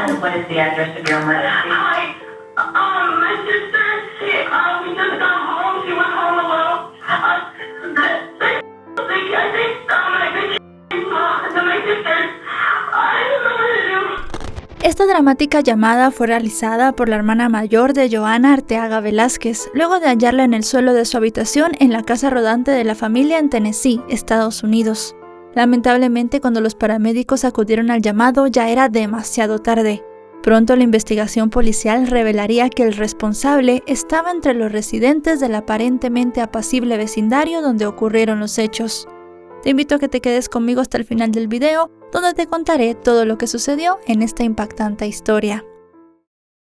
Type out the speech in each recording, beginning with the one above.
What is the address of your emergency? My sister, we just got home. She went home alone. I think my sister, I don't know what to do. Esta dramática llamada fue realizada por la hermana mayor de Johanna Arteaga Velázquez, luego de hallarla en el suelo de su habitación en la casa rodante de la familia en Tennessee, Estados Unidos. Lamentablemente, cuando los paramédicos acudieron al llamado, ya era demasiado tarde. Pronto la investigación policial revelaría que el responsable estaba entre los residentes del aparentemente apacible vecindario donde ocurrieron los hechos. Te invito a que te quedes conmigo hasta el final del video, donde te contaré todo lo que sucedió en esta impactante historia.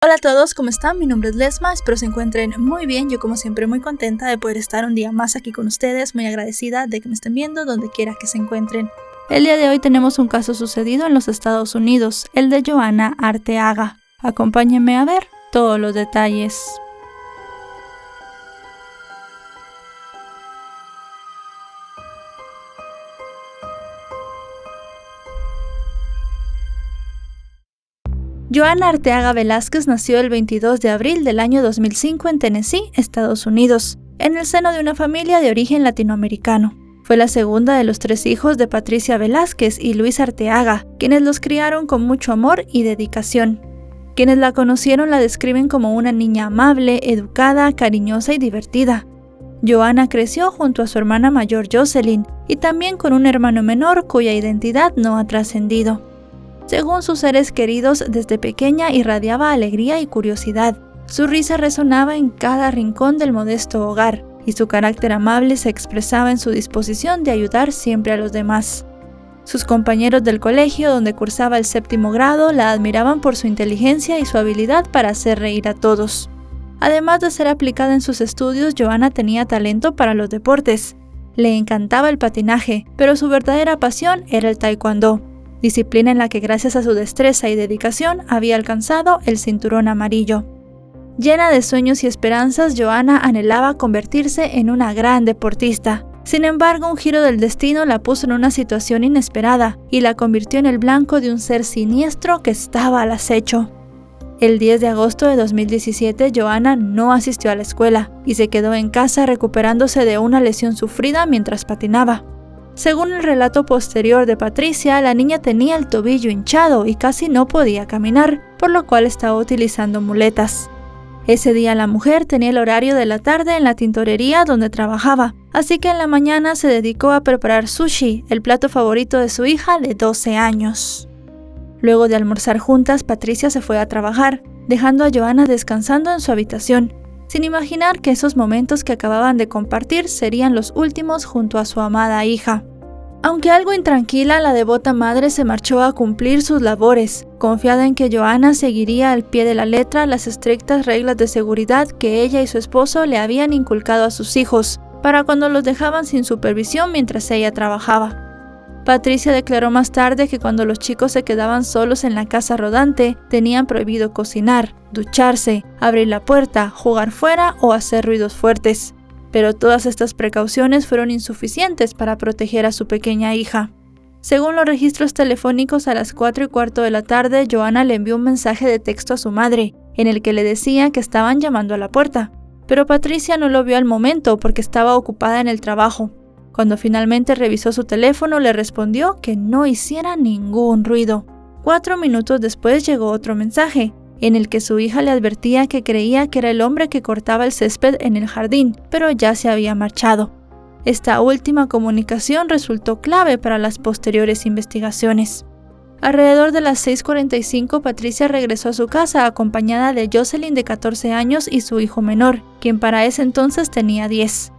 Hola a todos, ¿cómo están? Mi nombre es Lesma, espero se encuentren muy bien. Yo como siempre muy contenta de poder estar un día más aquí con ustedes, muy agradecida de que me estén viendo donde quiera que se encuentren. El día de hoy tenemos un caso sucedido en los Estados Unidos, el de Johanna Arteaga. Acompáñenme a ver todos los detalles. Johanna Arteaga Velázquez nació el 22 de abril del año 2005 en Tennessee, Estados Unidos, en el seno de una familia de origen latinoamericano. Fue la segunda de los 3 hijos de Patricia Velázquez y Luis Arteaga, quienes los criaron con mucho amor y dedicación. Quienes la conocieron la describen como una niña amable, educada, cariñosa y divertida. Johanna creció junto a su hermana mayor Jocelyn y también con un hermano menor cuya identidad no ha trascendido. Según sus seres queridos, desde pequeña irradiaba alegría y curiosidad. Su risa resonaba en cada rincón del modesto hogar, y su carácter amable se expresaba en su disposición de ayudar siempre a los demás. Sus compañeros del colegio, donde cursaba el 7º grado, la admiraban por su inteligencia y su habilidad para hacer reír a todos. Además de ser aplicada en sus estudios, Johanna tenía talento para los deportes. Le encantaba el patinaje, pero su verdadera pasión era el taekwondo, disciplina en la que gracias a su destreza y dedicación había alcanzado el cinturón amarillo. Llena de sueños y esperanzas, Johanna anhelaba convertirse en una gran deportista. Sin embargo, un giro del destino la puso en una situación inesperada y la convirtió en el blanco de un ser siniestro que estaba al acecho. El 10 de agosto de 2017, Johanna no asistió a la escuela y se quedó en casa recuperándose de una lesión sufrida mientras patinaba. Según el relato posterior de Patricia, la niña tenía el tobillo hinchado y casi no podía caminar, por lo cual estaba utilizando muletas. Ese día la mujer tenía el horario de la tarde en la tintorería donde trabajaba, así que en la mañana se dedicó a preparar sushi, el plato favorito de su hija de 12 años. Luego de almorzar juntas, Patricia se fue a trabajar, dejando a Johanna descansando en su habitación, sin imaginar que esos momentos que acababan de compartir serían los últimos junto a su amada hija. Aunque algo intranquila, la devota madre se marchó a cumplir sus labores, confiada en que Johanna seguiría al pie de la letra las estrictas reglas de seguridad que ella y su esposo le habían inculcado a sus hijos, para cuando los dejaban sin supervisión mientras ella trabajaba. Patricia declaró más tarde que cuando los chicos se quedaban solos en la casa rodante, tenían prohibido cocinar, ducharse, abrir la puerta, jugar fuera o hacer ruidos fuertes. Pero todas estas precauciones fueron insuficientes para proteger a su pequeña hija. Según los registros telefónicos, a las 4:15 de la tarde, Johanna le envió un mensaje de texto a su madre, en el que le decía que estaban llamando a la puerta. Pero Patricia no lo vio al momento porque estaba ocupada en el trabajo. Cuando finalmente revisó su teléfono, le respondió que no hiciera ningún ruido. 4 minutos después llegó otro mensaje, en el que su hija le advertía que creía que era el hombre que cortaba el césped en el jardín, pero ya se había marchado. Esta última comunicación resultó clave para las posteriores investigaciones. Alrededor de las 6:45, Patricia regresó a su casa acompañada de Jocelyn de 14 años y su hijo menor, quien para ese entonces tenía 10.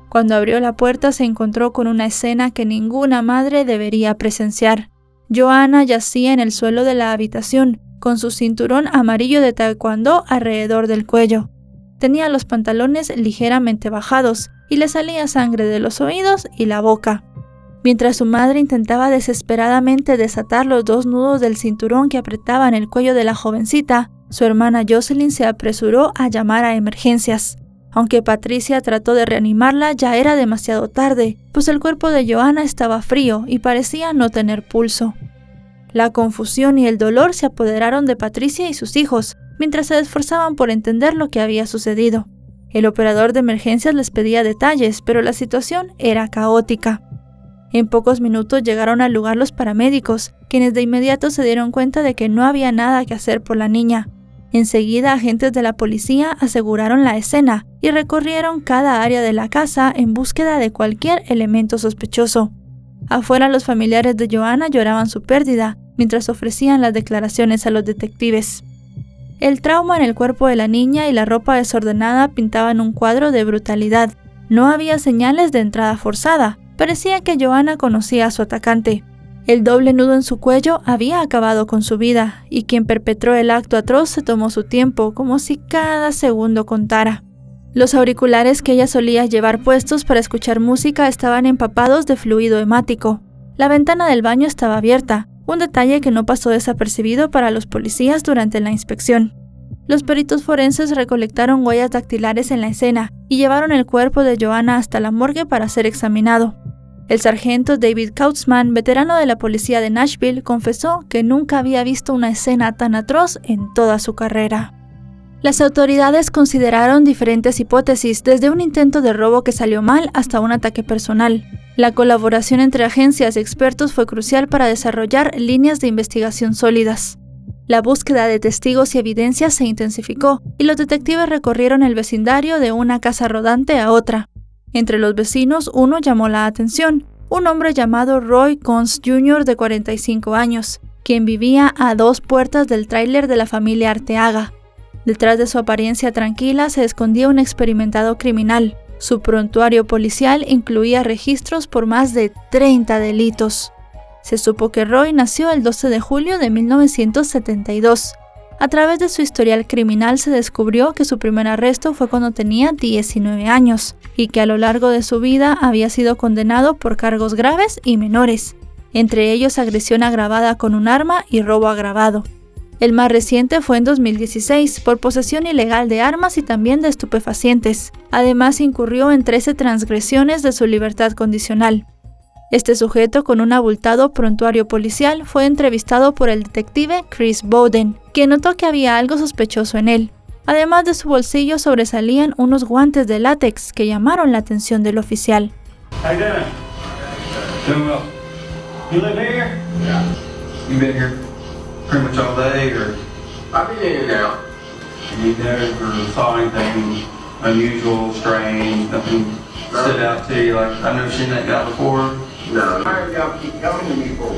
Cuando abrió la puerta se encontró con una escena que ninguna madre debería presenciar. Johanna yacía en el suelo de la habitación, con su cinturón amarillo de taekwondo alrededor del cuello. Tenía los pantalones ligeramente bajados y le salía sangre de los oídos y la boca. Mientras su madre intentaba desesperadamente desatar los 2 nudos del cinturón que apretaban el cuello de la jovencita, su hermana Jocelyn se apresuró a llamar a emergencias. Aunque Patricia trató de reanimarla, ya era demasiado tarde, pues el cuerpo de Johanna estaba frío y parecía no tener pulso. La confusión y el dolor se apoderaron de Patricia y sus hijos, mientras se esforzaban por entender lo que había sucedido. El operador de emergencias les pedía detalles, pero la situación era caótica. En pocos minutos llegaron al lugar los paramédicos, quienes de inmediato se dieron cuenta de que no había nada que hacer por la niña. Enseguida, agentes de la policía aseguraron la escena y recorrieron cada área de la casa en búsqueda de cualquier elemento sospechoso. Afuera, los familiares de Joanna lloraban su pérdida, mientras ofrecían las declaraciones a los detectives. El trauma en el cuerpo de la niña y la ropa desordenada pintaban un cuadro de brutalidad. No había señales de entrada forzada. Parecía que Joanna conocía a su atacante. El doble nudo en su cuello había acabado con su vida, y quien perpetró el acto atroz se tomó su tiempo, como si cada segundo contara. Los auriculares que ella solía llevar puestos para escuchar música estaban empapados de fluido hemático. La ventana del baño estaba abierta, un detalle que no pasó desapercibido para los policías durante la inspección. Los peritos forenses recolectaron huellas dactilares en la escena y llevaron el cuerpo de Joanna hasta la morgue para ser examinado. El sargento David Kautzman, veterano de la policía de Nashville, confesó que nunca había visto una escena tan atroz en toda su carrera. Las autoridades consideraron diferentes hipótesis, desde un intento de robo que salió mal hasta un ataque personal. La colaboración entre agencias y expertos fue crucial para desarrollar líneas de investigación sólidas. La búsqueda de testigos y evidencias se intensificó, y los detectives recorrieron el vecindario de una casa rodante a otra. Entre los vecinos, uno llamó la atención, un hombre llamado Roy Cons Jr. de 45 años, quien vivía a 2 puertas del tráiler de la familia Arteaga. Detrás de su apariencia tranquila se escondía un experimentado criminal. Su prontuario policial incluía registros por más de 30 delitos. Se supo que Roy nació el 12 de julio de 1972. A través de su historial criminal se descubrió que su primer arresto fue cuando tenía 19 años y que a lo largo de su vida había sido condenado por cargos graves y menores, entre ellos agresión agravada con un arma y robo agravado. El más reciente fue en 2016 por posesión ilegal de armas y también de estupefacientes. Además, incurrió en 13 transgresiones de su libertad condicional. Este sujeto, con un abultado prontuario policial, fue entrevistado por el detective Chris Bowden, quien notó que había algo sospechoso en él. Además de su bolsillo sobresalían unos guantes de látex que llamaron la atención del oficial. How you doing? Doing well. You live here? Yeah. You been here pretty much all day, or I've been in and out. you never saw anything unusual, strange, nothing stood out to you? Like, I've never seen that guy before. No. Why do y'all keep coming to me for?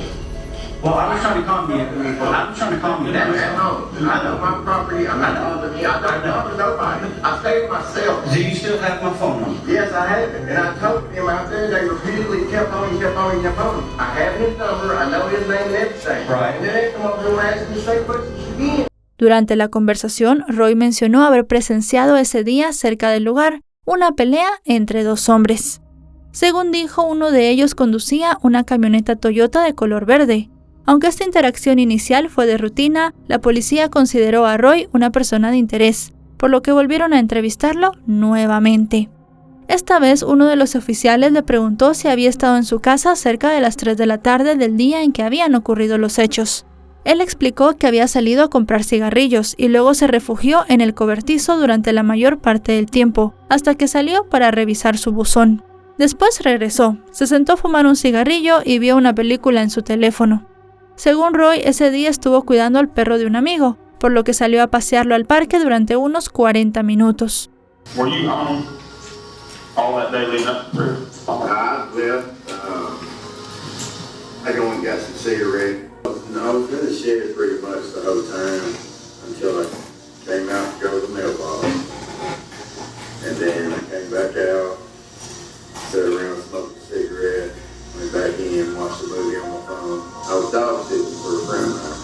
Well, I was trying to calm you. I was trying to calm you down. I know my property. I'm not bothering me. I don't bother nobody. I stay with myself. Do you still have my phone number? Yes, I have it. And I told him out there, they repeatedly kept on. I have his number. I know his name and everything. Right. And then they come up here and ask me the same questions again. Durante la conversación, Roy mencionó haber presenciado ese día cerca del lugar una pelea entre 2 hombres. Según dijo, uno de ellos conducía una camioneta Toyota de color verde. Aunque esta interacción inicial fue de rutina, la policía consideró a Roy una persona de interés, por lo que volvieron a entrevistarlo nuevamente. Esta vez, uno de los oficiales le preguntó si había estado en su casa cerca de las 3 de la tarde del día en que habían ocurrido los hechos. Él explicó que había salido a comprar cigarrillos y luego se refugió en el cobertizo durante la mayor parte del tiempo, hasta que salió para revisar su buzón. Después regresó, se sentó a fumar un cigarrillo y vio una película en su teléfono. Según Roy, ese día estuvo cuidando al perro de un amigo, por lo que salió a pasearlo al parque durante unos 40 minutos. Were you home all that day leading up to it? I left. I go and got some cigarettes. No, I was in the shed pretty much the whole time until I came out to go to the mailbox. And then I came back out, sat around, smoked a cigarette, went back in, watched the movie on my phone. I was dog sitting for a friend of mine.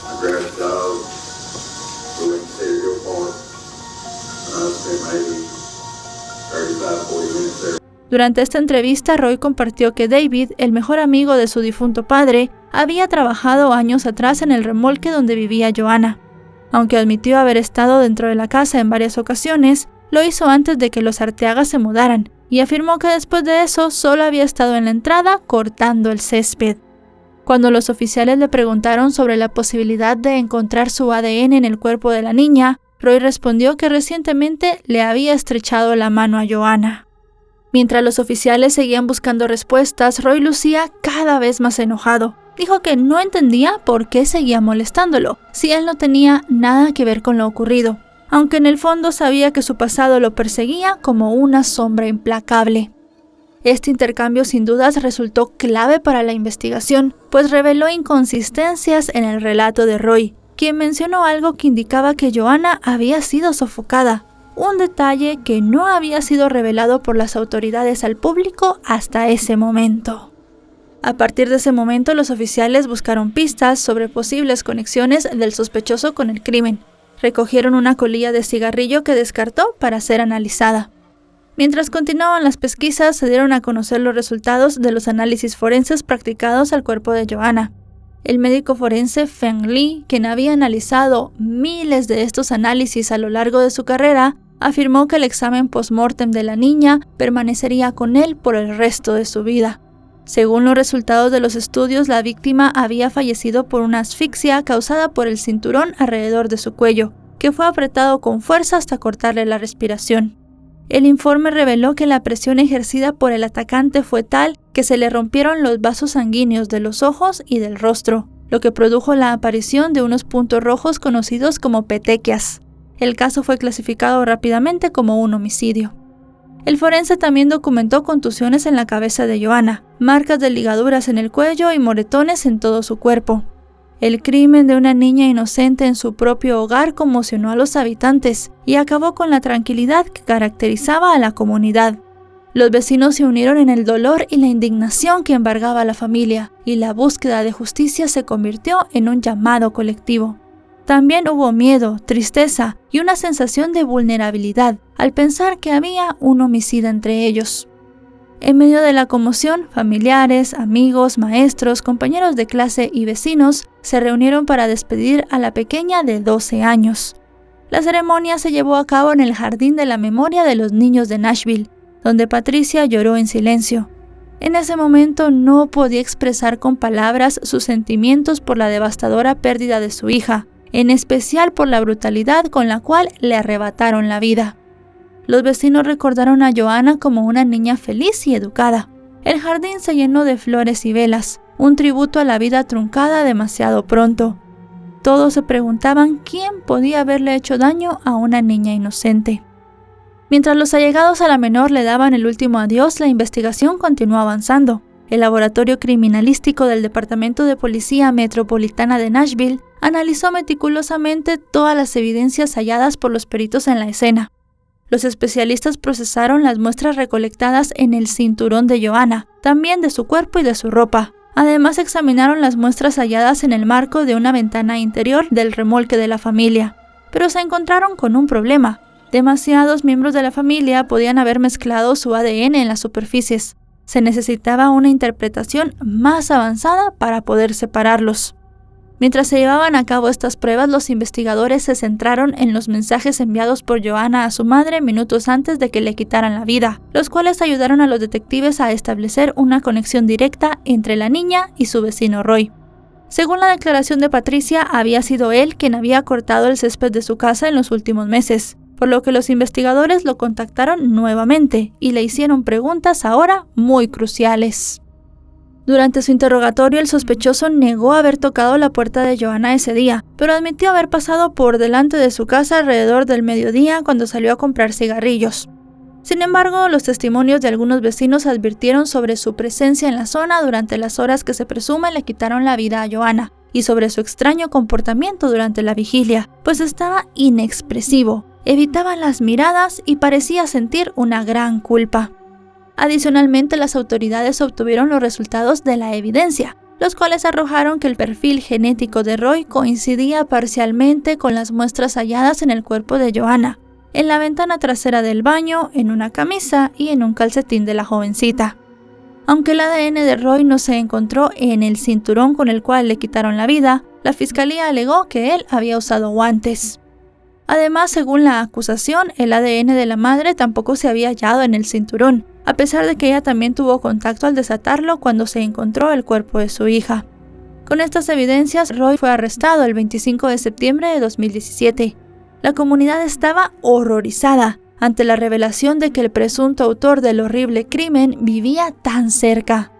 I grabbed the dog, we went to Cereal Park. I spent maybe 35-40 minutes there. Durante esta entrevista, Roy compartió que David, el mejor amigo de su difunto padre, había trabajado años atrás en el remolque donde vivía Joanna. Aunque admitió haber estado dentro de la casa en varias ocasiones, lo hizo antes de que los Arteaga se mudaran, y afirmó que después de eso solo había estado en la entrada cortando el césped. Cuando los oficiales le preguntaron sobre la posibilidad de encontrar su ADN en el cuerpo de la niña, Roy respondió que recientemente le había estrechado la mano a Joanna. Mientras los oficiales seguían buscando respuestas, Roy lucía cada vez más enojado. Dijo que no entendía por qué seguía molestándolo, si él no tenía nada que ver con lo ocurrido, aunque en el fondo sabía que su pasado lo perseguía como una sombra implacable. Este intercambio sin dudas resultó clave para la investigación, pues reveló inconsistencias en el relato de Roy, quien mencionó algo que indicaba que Joanna había sido sofocada, un detalle que no había sido revelado por las autoridades al público hasta ese momento. A partir de ese momento, los oficiales buscaron pistas sobre posibles conexiones del sospechoso con el crimen. Recogieron una colilla de cigarrillo que descartó para ser analizada. Mientras continuaban las pesquisas, se dieron a conocer los resultados de los análisis forenses practicados al cuerpo de Joanna. El médico forense Feng Li, quien había analizado miles de estos análisis a lo largo de su carrera, afirmó que el examen post-mortem de la niña permanecería con él por el resto de su vida. Según los resultados de los estudios, la víctima había fallecido por una asfixia causada por el cinturón alrededor de su cuello, que fue apretado con fuerza hasta cortarle la respiración. El informe reveló que la presión ejercida por el atacante fue tal que se le rompieron los vasos sanguíneos de los ojos y del rostro, lo que produjo la aparición de unos puntos rojos conocidos como petequias. El caso fue clasificado rápidamente como un homicidio. El forense también documentó contusiones en la cabeza de Joanna, marcas de ligaduras en el cuello y moretones en todo su cuerpo. El crimen de una niña inocente en su propio hogar conmocionó a los habitantes y acabó con la tranquilidad que caracterizaba a la comunidad. Los vecinos se unieron en el dolor y la indignación que embargaba a la familia, y la búsqueda de justicia se convirtió en un llamado colectivo. También hubo miedo, tristeza y una sensación de vulnerabilidad al pensar que había un homicida entre ellos. En medio de la conmoción, familiares, amigos, maestros, compañeros de clase y vecinos se reunieron para despedir a la pequeña de 12 años. La ceremonia se llevó a cabo en el Jardín de la Memoria de los Niños de Nashville, donde Patricia lloró en silencio. En ese momento no podía expresar con palabras sus sentimientos por la devastadora pérdida de su hija, en especial por la brutalidad con la cual le arrebataron la vida. Los vecinos recordaron a Joanna como una niña feliz y educada. El jardín se llenó de flores y velas, un tributo a la vida truncada demasiado pronto. Todos se preguntaban quién podía haberle hecho daño a una niña inocente. Mientras los allegados a la menor le daban el último adiós, la investigación continuó avanzando. El laboratorio criminalístico del Departamento de Policía Metropolitana de Nashville analizó meticulosamente todas las evidencias halladas por los peritos en la escena. Los especialistas procesaron las muestras recolectadas en el cinturón de Joanna, también de su cuerpo y de su ropa. Además, examinaron las muestras halladas en el marco de una ventana interior del remolque de la familia. Pero se encontraron con un problema. Demasiados miembros de la familia podían haber mezclado su ADN en las superficies. Se necesitaba una interpretación más avanzada para poder separarlos. Mientras se llevaban a cabo estas pruebas, los investigadores se centraron en los mensajes enviados por Joanna a su madre minutos antes de que le quitaran la vida, los cuales ayudaron a los detectives a establecer una conexión directa entre la niña y su vecino Roy. Según la declaración de Patricia, había sido él quien había cortado el césped de su casa en los últimos meses, por lo que los investigadores lo contactaron nuevamente y le hicieron preguntas ahora muy cruciales. Durante su interrogatorio, el sospechoso negó haber tocado la puerta de Joanna ese día, pero admitió haber pasado por delante de su casa alrededor del mediodía cuando salió a comprar cigarrillos. Sin embargo, los testimonios de algunos vecinos advirtieron sobre su presencia en la zona durante las horas que se presume le quitaron la vida a Joanna, y sobre su extraño comportamiento durante la vigilia, pues estaba inexpresivo, evitaba las miradas y parecía sentir una gran culpa. Adicionalmente, las autoridades obtuvieron los resultados de la evidencia, los cuales arrojaron que el perfil genético de Roy coincidía parcialmente con las muestras halladas en el cuerpo de Joanna, en la ventana trasera del baño, en una camisa y en un calcetín de la jovencita. Aunque el ADN de Roy no se encontró en el cinturón con el cual le quitaron la vida, la fiscalía alegó que él había usado guantes. Además, según la acusación, el ADN de la madre tampoco se había hallado en el cinturón, a pesar de que ella también tuvo contacto al desatarlo cuando se encontró el cuerpo de su hija. Con estas evidencias, Roy fue arrestado el 25 de septiembre de 2017. La comunidad estaba horrorizada ante la revelación de que el presunto autor del horrible crimen vivía tan cerca.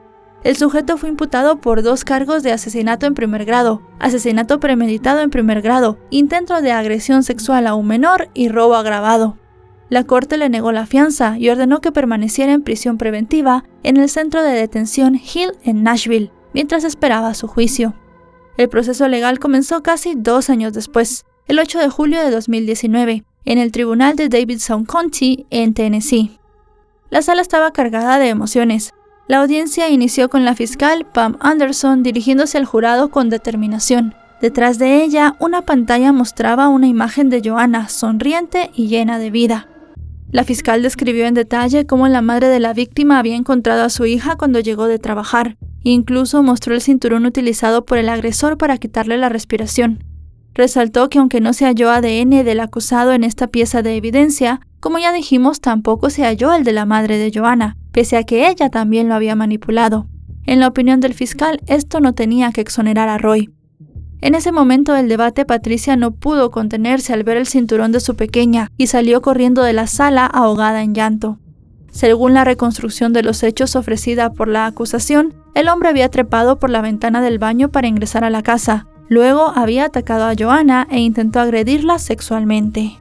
El sujeto fue imputado por 2 cargos de asesinato en primer grado, asesinato premeditado en primer grado, intento de agresión sexual a un menor y robo agravado. La corte le negó la fianza y ordenó que permaneciera en prisión preventiva en el centro de detención Hill en Nashville, mientras esperaba su juicio. El proceso legal comenzó casi 2 años después, el 8 de julio de 2019, en el tribunal de Davidson County, en Tennessee. La sala estaba cargada de emociones. La audiencia inició con la fiscal Pam Anderson dirigiéndose al jurado con determinación. Detrás de ella, una pantalla mostraba una imagen de Joanna, sonriente y llena de vida. La fiscal describió en detalle cómo la madre de la víctima había encontrado a su hija cuando llegó de trabajar. Incluso mostró el cinturón utilizado por el agresor para quitarle la respiración. Resaltó que aunque no se halló ADN del acusado en esta pieza de evidencia, como ya dijimos, tampoco se halló el de la madre de Joanna, pese a que ella también lo había manipulado. En la opinión del fiscal, esto no tenía que exonerar a Roy. En ese momento del debate, Patricia no pudo contenerse al ver el cinturón de su pequeña y salió corriendo de la sala ahogada en llanto. Según la reconstrucción de los hechos ofrecida por la acusación, el hombre había trepado por la ventana del baño para ingresar a la casa. Luego había atacado a Joanna e intentó agredirla sexualmente.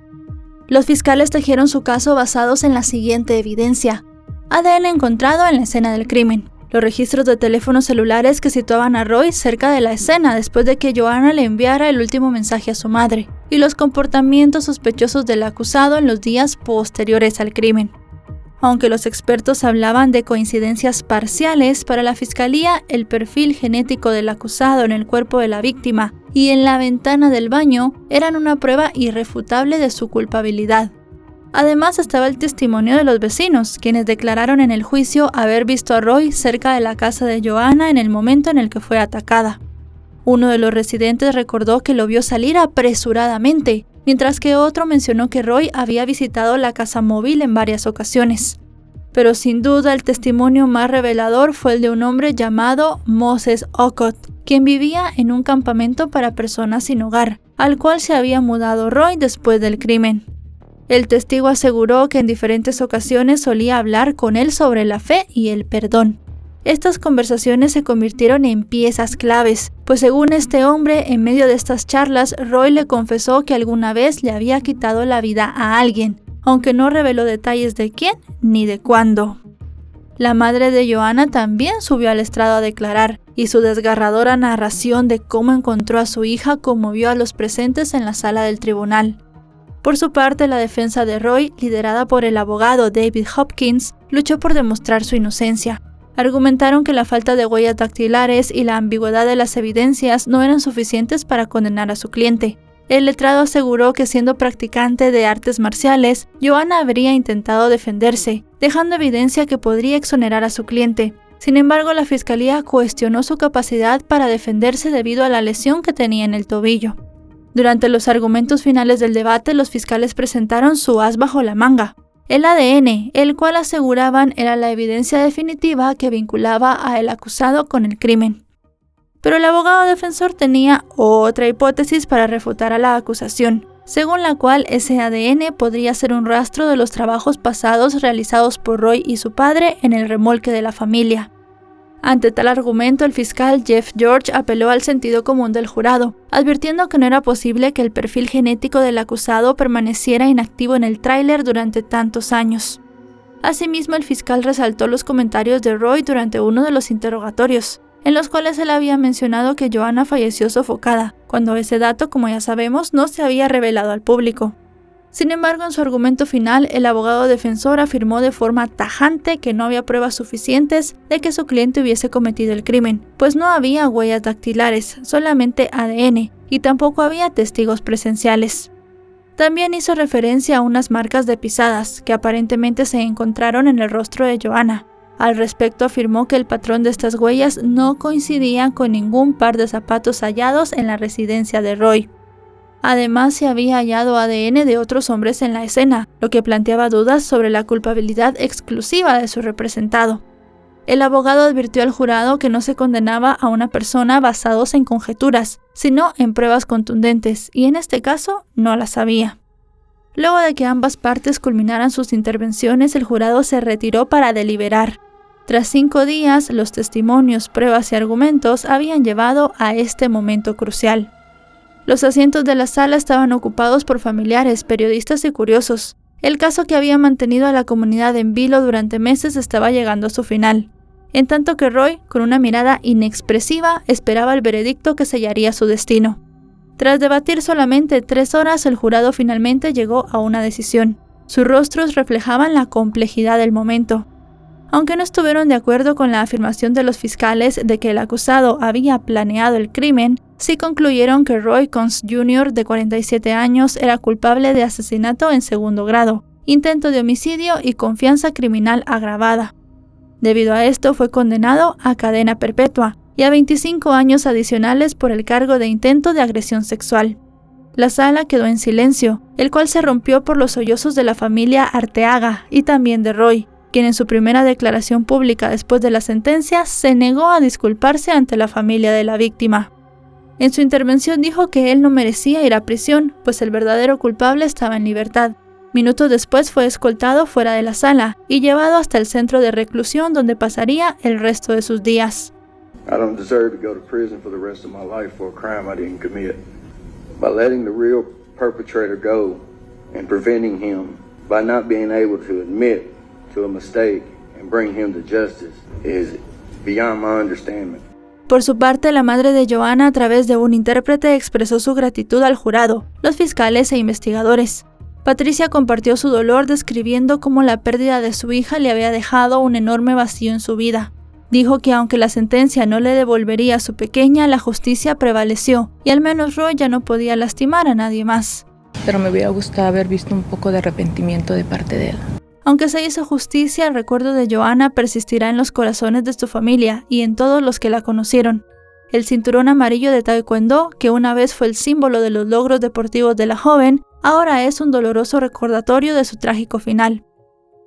Los fiscales tejieron su caso basados en la siguiente evidencia: ADN encontrado en la escena del crimen, los registros de teléfonos celulares que situaban a Roy cerca de la escena después de que Joanna le enviara el último mensaje a su madre, y los comportamientos sospechosos del acusado en los días posteriores al crimen. Aunque los expertos hablaban de coincidencias parciales, para la fiscalía el perfil genético del acusado en el cuerpo de la víctima y en la ventana del baño eran una prueba irrefutable de su culpabilidad. Además estaba el testimonio de los vecinos, quienes declararon en el juicio haber visto a Roy cerca de la casa de Joanna en el momento en el que fue atacada. Uno de los residentes recordó que lo vio salir apresuradamente, mientras que otro mencionó que Roy había visitado la casa móvil en varias ocasiones. Pero sin duda el testimonio más revelador fue el de un hombre llamado Moses Okot, quien vivía en un campamento para personas sin hogar, al cual se había mudado Roy después del crimen. El testigo aseguró que en diferentes ocasiones solía hablar con él sobre la fe y el perdón. Estas conversaciones se convirtieron en piezas claves, pues según este hombre, en medio de estas charlas, Roy le confesó que alguna vez le había quitado la vida a alguien, aunque no reveló detalles de quién ni de cuándo. La madre de Joanna también subió al estrado a declarar, y su desgarradora narración de cómo encontró a su hija conmovió a los presentes en la sala del tribunal. Por su parte, la defensa de Roy, liderada por el abogado David Hopkins, luchó por demostrar su inocencia. Argumentaron que la falta de huellas dactilares y la ambigüedad de las evidencias no eran suficientes para condenar a su cliente. El letrado aseguró que siendo practicante de artes marciales, Joanna habría intentado defenderse, dejando evidencia que podría exonerar a su cliente. Sin embargo, la fiscalía cuestionó su capacidad para defenderse debido a la lesión que tenía en el tobillo. Durante los argumentos finales del debate, los fiscales presentaron su as bajo la manga: el ADN, el cual aseguraban era la evidencia definitiva que vinculaba a el acusado con el crimen. Pero el abogado defensor tenía otra hipótesis para refutar a la acusación, según la cual ese ADN podría ser un rastro de los trabajos pasados realizados por Roy y su padre en el remolque de la familia. Ante tal argumento, el fiscal Jeff George apeló al sentido común del jurado, advirtiendo que no era posible que el perfil genético del acusado permaneciera inactivo en el tráiler durante tantos años. Asimismo, el fiscal resaltó los comentarios de Roy durante uno de los interrogatorios, en los cuales él había mencionado que Joanna falleció sofocada, cuando ese dato, como ya sabemos, no se había revelado al público. Sin embargo, en su argumento final, el abogado defensor afirmó de forma tajante que no había pruebas suficientes de que su cliente hubiese cometido el crimen, pues no había huellas dactilares, solamente ADN, y tampoco había testigos presenciales. También hizo referencia a unas marcas de pisadas que aparentemente se encontraron en el rostro de Joanna. Al respecto, afirmó que el patrón de estas huellas no coincidía con ningún par de zapatos hallados en la residencia de Roy. Además, se había hallado ADN de otros hombres en la escena, lo que planteaba dudas sobre la culpabilidad exclusiva de su representado. El abogado advirtió al jurado que no se condenaba a una persona basados en conjeturas, sino en pruebas contundentes, y en este caso no las había. Luego de que ambas partes culminaran sus intervenciones, el jurado se retiró para deliberar. Tras 5 días, los testimonios, pruebas y argumentos habían llevado a este momento crucial. Los asientos de la sala estaban ocupados por familiares, periodistas y curiosos. El caso que había mantenido a la comunidad en vilo durante meses estaba llegando a su final, en tanto que Roy, con una mirada inexpresiva, esperaba el veredicto que sellaría su destino. Tras debatir solamente 3 horas, el jurado finalmente llegó a una decisión. Sus rostros reflejaban la complejidad del momento. Aunque no estuvieron de acuerdo con la afirmación de los fiscales de que el acusado había planeado el crimen, sí concluyeron que Roy Combs Jr., de 47 años, era culpable de asesinato en segundo grado, intento de homicidio y confianza criminal agravada. Debido a esto, fue condenado a cadena perpetua y a 25 años adicionales por el cargo de intento de agresión sexual. La sala quedó en silencio, el cual se rompió por los sollozos de la familia Arteaga y también de Roy, quien en su primera declaración pública después de la sentencia se negó a disculparse ante la familia de la víctima. En su intervención dijo que él no merecía ir a prisión, pues el verdadero culpable estaba en libertad. Minutos después fue escoltado fuera de la sala y llevado hasta el centro de reclusión donde pasaría el resto de sus días. I don't deserve to go to prison for the rest of my life for a crime I didn't commit. By letting the real perpetrator go and preventing him by not being able to admit to a mistake and bring him to justice is beyond my understanding. Por su parte, la madre de Joanna, a través de un intérprete, expresó su gratitud al jurado, los fiscales e investigadores. Patricia compartió su dolor describiendo cómo la pérdida de su hija le había dejado un enorme vacío en su vida. Dijo que aunque la sentencia no le devolvería a su pequeña, la justicia prevaleció y al menos Roy ya no podía lastimar a nadie más. Pero me hubiera gustado haber visto un poco de arrepentimiento de parte de él. Aunque se hizo justicia, el recuerdo de Joanna persistirá en los corazones de su familia y en todos los que la conocieron. El cinturón amarillo de Taekwondo, que una vez fue el símbolo de los logros deportivos de la joven, ahora es un doloroso recordatorio de su trágico final.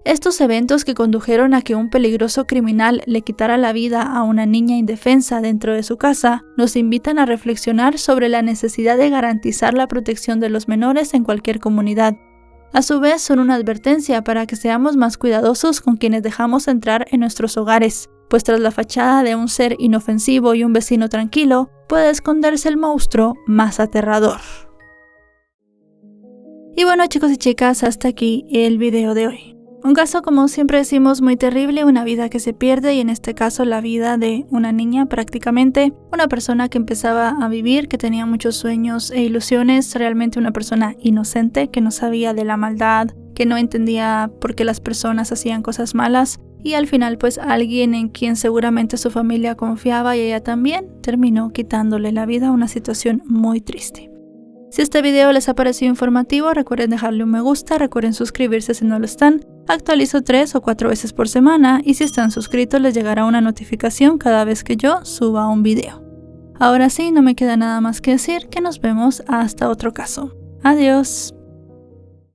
Estos eventos que condujeron a que un peligroso criminal le quitara la vida a una niña indefensa dentro de su casa, nos invitan a reflexionar sobre la necesidad de garantizar la protección de los menores en cualquier comunidad. A su vez, son una advertencia para que seamos más cuidadosos con quienes dejamos entrar en nuestros hogares, pues tras la fachada de un ser inofensivo y un vecino tranquilo, puede esconderse el monstruo más aterrador. Y bueno, chicos y chicas, hasta aquí el video de hoy. Un caso, como siempre decimos, muy terrible, una vida que se pierde y en este caso la vida de una niña prácticamente, una persona que empezaba a vivir, que tenía muchos sueños e ilusiones, realmente una persona inocente que no sabía de la maldad, que no entendía por qué las personas hacían cosas malas y al final pues alguien en quien seguramente su familia confiaba y ella también terminó quitándole la vida, una situación muy triste. Si este video les ha parecido informativo, recuerden dejarle un me gusta, recuerden suscribirse si no lo están. Actualizo 3 o 4 veces por semana y si están suscritos les llegará una notificación cada vez que yo suba un video. Ahora sí, no me queda nada más que decir, que nos vemos hasta otro caso. Adiós.